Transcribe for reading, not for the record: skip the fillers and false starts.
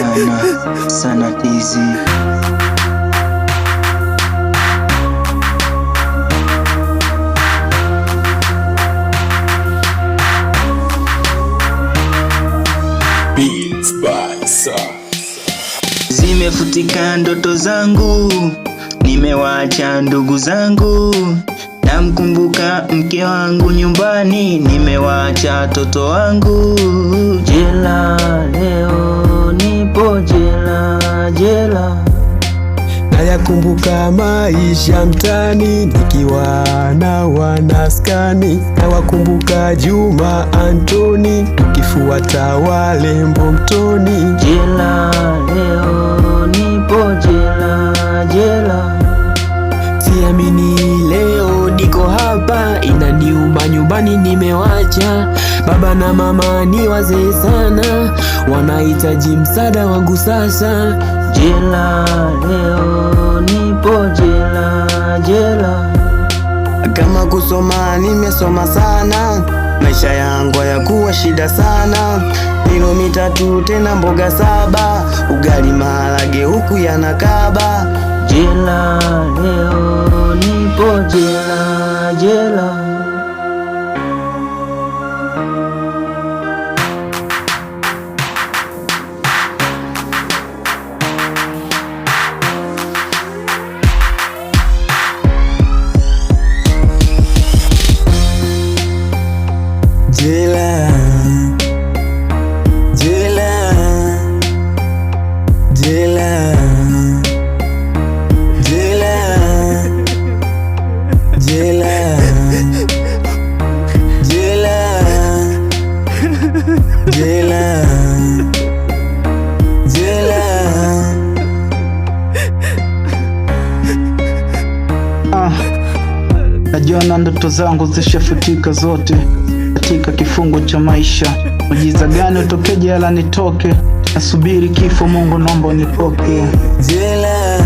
sana sana tizi. Beats by Sa. Zimefutika ndoto zangu, nimewaacha ndugu zangu, namkumbuka mke wangu nyumbani, nimewaacha toto wangu. Jela leo nipo jela, jela. Nayakumbuka maisha mtani nikiwa na wanaskani, nawakumbuka Juma Antoni tukifuata walembo mtoni. Jela leo nipo jela, jela. Siamini leo niko hapa, inaniuma nyumbani nimewacha. Baba na mama ni wazee sana, wanahitaji msaada wangu sasa. Jela leo nipo jela, jela. Kama kusoma nimesoma sana, maisha yangu hayakuwa shida sana. Milo mitatu tena mboga 7, ugali maharage huku yanakaba. Jela leo nipo jela, jela. Jela, jela, jela, jela, jela, jela, jela, jela. Najiona ndoto zangu zishafutika zote katika kifungo cha maisha. Mujiza gani utoke jela nitoke? Nasubiri kifo, Mungu naomba unipoke. Jela,